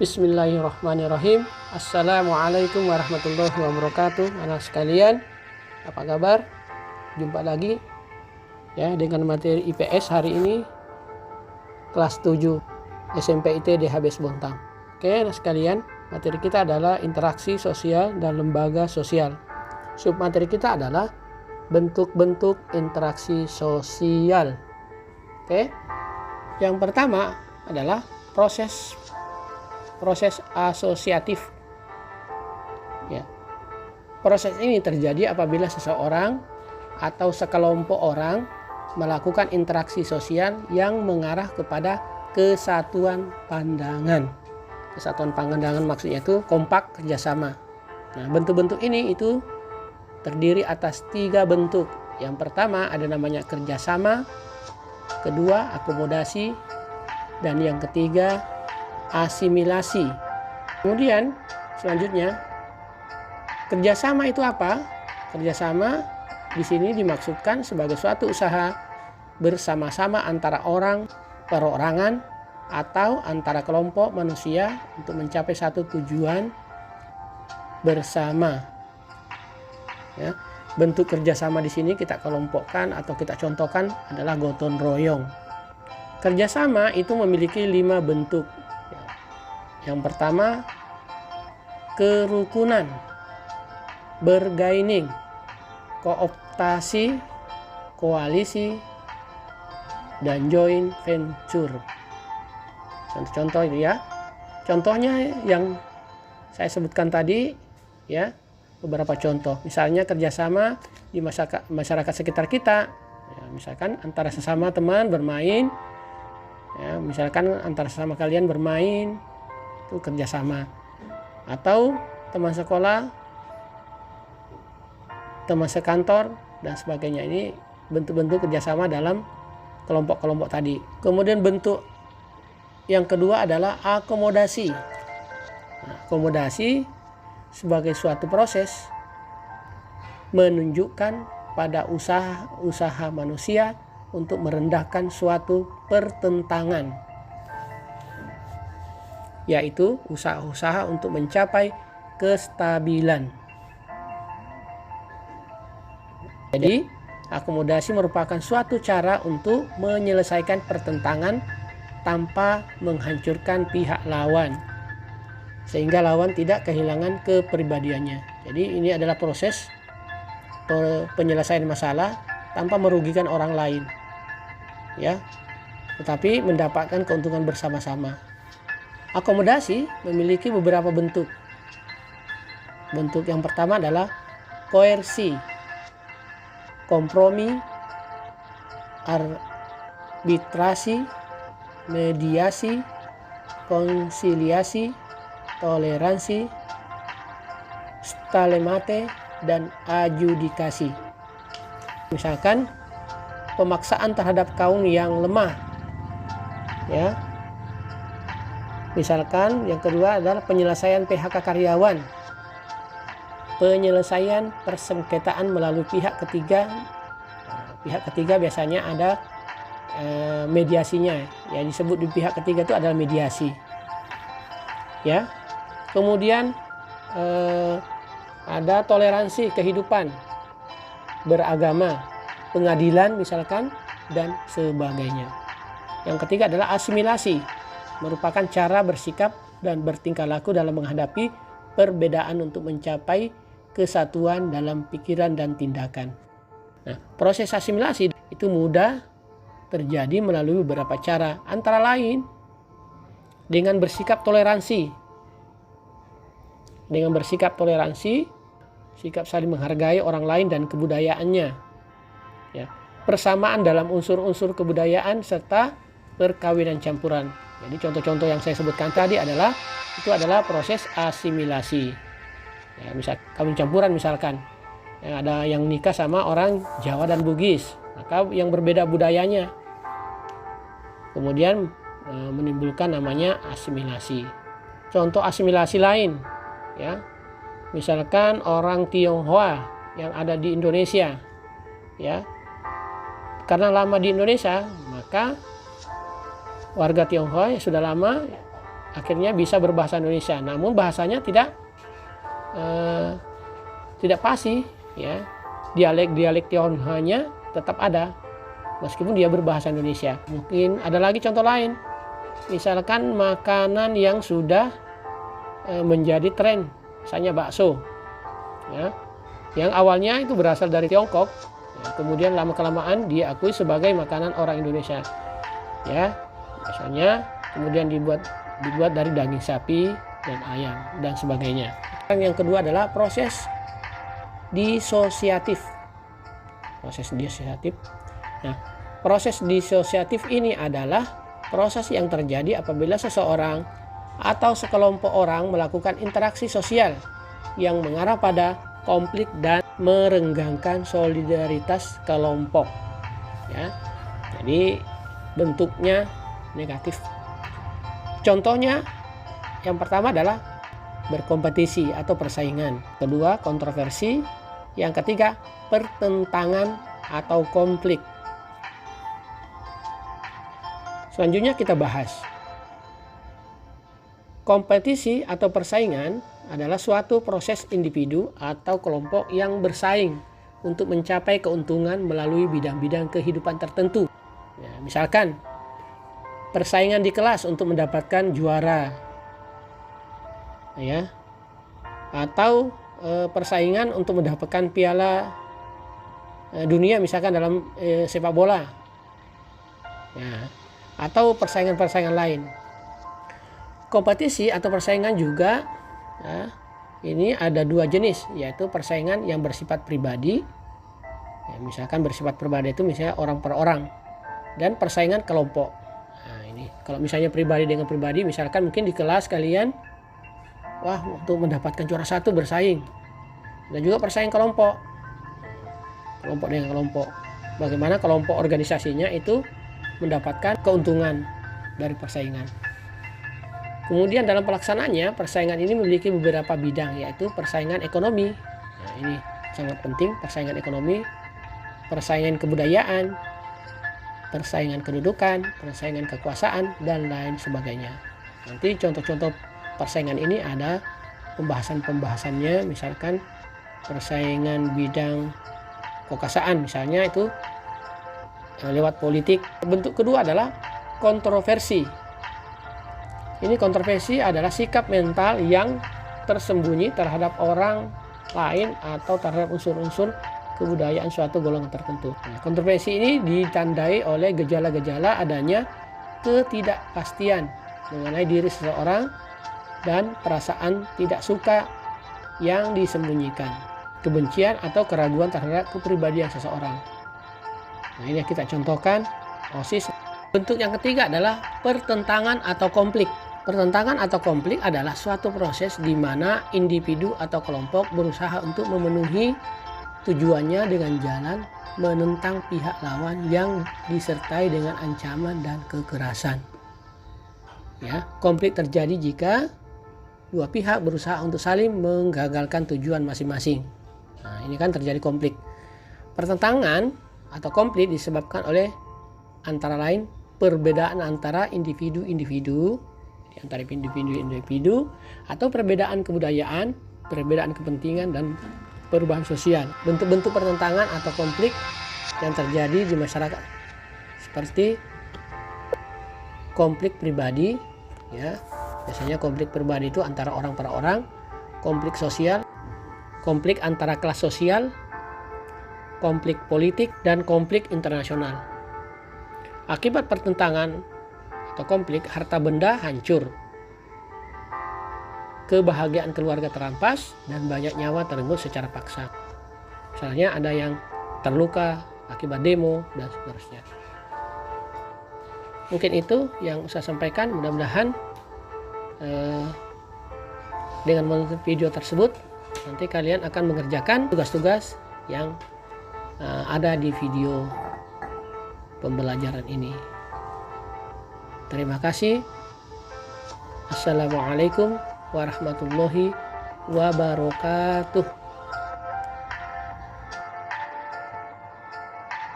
Bismillahirrahmanirrahim. Assalamualaikum warahmatullahi wabarakatuh. Anak sekalian, apa kabar? Jumpa lagi ya dengan materi IPS hari ini, kelas 7 SMP IT DHBS Bontang. Oke, anak sekalian, materi kita adalah interaksi sosial dan lembaga sosial. Submateri kita adalah bentuk-bentuk interaksi sosial. Oke. Yang pertama adalah proses asosiatif. Ya. Proses ini terjadi apabila seseorang atau sekelompok orang melakukan interaksi sosial yang mengarah kepada kesatuan pandangan. Kesatuan pandangan maksudnya itu kompak, kerjasama. Nah, bentuk-bentuk ini itu terdiri atas 3 bentuk. Yang pertama ada namanya kerjasama, kedua akomodasi, dan yang ketiga asimilasi. Kemudian selanjutnya kerjasama itu apa? Kerjasama di sini dimaksudkan sebagai suatu usaha bersama-sama antara orang, perorangan, atau antara kelompok manusia untuk mencapai satu tujuan bersama. Ya, bentuk kerjasama di sini kita kelompokkan atau kita contohkan adalah gotong royong. Kerjasama itu memiliki 5 bentuk. Yang pertama, kerukunan, bergaining, kooptasi, koalisi, dan joint venture. Contoh-contoh itu ya. Contohnya yang saya sebutkan tadi ya, beberapa contoh. Misalnya kerjasama di masyarakat sekitar kita. Ya, misalkan antara sesama teman bermain. Ya, misalkan antara sesama kalian bermain. Itu kerjasama. Atau teman sekolah, teman sekantor, dan sebagainya. Ini bentuk-bentuk kerjasama dalam kelompok-kelompok tadi. Kemudian bentuk yang kedua adalah akomodasi. Nah, akomodasi sebagai suatu proses menunjukkan pada usaha manusia untuk merendahkan suatu pertentangan, yaitu usaha-usaha untuk mencapai kestabilan. Jadi, akomodasi merupakan suatu cara untuk menyelesaikan pertentangan tanpa menghancurkan pihak lawan, sehingga lawan tidak kehilangan kepribadiannya. Jadi, ini adalah proses penyelesaian masalah tanpa merugikan orang lain. Ya, tetapi mendapatkan keuntungan bersama-sama. Akomodasi memiliki beberapa bentuk. Bentuk yang pertama adalah koersi, kompromi, arbitrasi, mediasi, konsiliasi, toleransi, stalemate, dan adjudikasi. Misalkan pemaksaan terhadap kaum yang lemah. Ya. Misalkan yang kedua adalah penyelesaian PHK karyawan, penyelesaian persengketaan melalui pihak ketiga. Pihak ketiga biasanya ada mediasinya. Yang disebut di pihak ketiga itu adalah mediasi. Ya, kemudian ada toleransi kehidupan beragama, pengadilan misalkan, dan sebagainya. Yang ketiga adalah asimilasi, merupakan cara bersikap dan bertingkah laku dalam menghadapi perbedaan untuk mencapai kesatuan dalam pikiran dan tindakan. Nah, proses asimilasi itu mudah terjadi melalui beberapa cara, antara lain dengan bersikap toleransi. Dengan bersikap toleransi, sikap saling menghargai orang lain dan kebudayaannya. Ya, persamaan dalam unsur-unsur kebudayaan serta perkawinan campuran. Jadi contoh-contoh yang saya sebutkan tadi adalah proses asimilasi. Ya, misal kawin campuran misalkan. Ya, ada yang nikah sama orang Jawa dan Bugis, maka yang berbeda budayanya. Kemudian menimbulkan namanya asimilasi. Contoh asimilasi lain, ya. Misalkan orang Tionghoa yang ada di Indonesia, ya. Karena lama di Indonesia, maka warga Tionghoa yang sudah lama akhirnya bisa berbahasa Indonesia, namun bahasanya tidak fasih, ya. Dialek-dialek Tionghoanya tetap ada meskipun dia berbahasa Indonesia. Mungkin ada lagi contoh lain, misalkan makanan yang sudah menjadi tren, misalnya bakso, ya, yang awalnya itu berasal dari Tiongkok, ya, kemudian lama-kelamaan diakui sebagai makanan orang Indonesia, ya. Misalnya kemudian dibuat dari daging sapi dan ayam dan sebagainya. Yang kedua adalah proses disosiatif. Nah, proses disosiatif ini adalah proses yang terjadi apabila seseorang atau sekelompok orang melakukan interaksi sosial yang mengarah pada konflik dan merenggangkan solidaritas kelompok, ya. Jadi bentuknya negatif. Contohnya, yang pertama adalah berkompetisi atau persaingan, kedua kontroversi, yang ketiga pertentangan atau konflik. Selanjutnya kita bahas. Kompetisi atau persaingan adalah suatu proses individu atau kelompok yang bersaing untuk mencapai keuntungan melalui bidang-bidang kehidupan tertentu. Ya, misalkan persaingan di kelas untuk mendapatkan juara, ya, atau persaingan untuk mendapatkan piala dunia misalkan dalam sepak bola, ya, atau persaingan-persaingan lain. Kompetisi atau persaingan juga, ya, ini ada dua jenis, yaitu persaingan yang bersifat pribadi, ya, misalkan bersifat pribadi itu misalnya orang per orang, dan persaingan kelompok. Nah, ini kalau misalnya pribadi dengan pribadi, misalkan mungkin di kelas kalian, wah, untuk mendapatkan juara satu bersaing. Dan juga persaingan kelompok dengan kelompok, bagaimana kelompok organisasinya itu mendapatkan keuntungan dari persaingan. Kemudian dalam pelaksanaannya, persaingan ini memiliki beberapa bidang, yaitu persaingan ekonomi. Nah, ini sangat penting, persaingan ekonomi, persaingan kebudayaan, persaingan kedudukan, persaingan kekuasaan, dan lain sebagainya. Nanti contoh-contoh persaingan ini ada pembahasannya, misalkan persaingan bidang kekuasaan, misalnya itu lewat politik. Bentuk kedua adalah kontroversi. Ini kontroversi adalah sikap mental yang tersembunyi terhadap orang lain atau terhadap unsur-unsur kebudayaan suatu golongan tertentu. Nah, kontroversi ini ditandai oleh gejala-gejala adanya ketidakpastian mengenai diri seseorang dan perasaan tidak suka yang disembunyikan, kebencian atau keraguan terhadap kepribadian seseorang. Nah, ini kita contohkan OSIS. Bentuk yang ketiga adalah pertentangan atau konflik. Pertentangan atau konflik adalah suatu proses di mana individu atau kelompok berusaha untuk memenuhi tujuannya dengan jalan menentang pihak lawan yang disertai dengan ancaman dan kekerasan. Ya, konflik terjadi jika dua pihak berusaha untuk saling menggagalkan tujuan masing-masing. Nah, ini kan terjadi konflik. Pertentangan atau konflik disebabkan oleh antara lain perbedaan antara individu-individu, atau perbedaan kebudayaan, perbedaan kepentingan, dan perubahan sosial. Bentuk-bentuk pertentangan atau konflik yang terjadi di masyarakat seperti konflik pribadi, ya, biasanya konflik pribadi itu antara orang per orang, konflik sosial, konflik antara kelas sosial, konflik politik, dan konflik internasional. Akibat pertentangan atau konflik, harta benda hancur, kebahagiaan keluarga terampas, dan banyak nyawa terenggut secara paksa. Misalnya ada yang terluka akibat demo dan seterusnya. Mungkin itu yang saya sampaikan. Mudah-mudahan dengan menonton video tersebut nanti kalian akan mengerjakan tugas-tugas yang ada di video pembelajaran ini. Terima kasih. Assalamualaikum warahmatullahi wabarakatuh.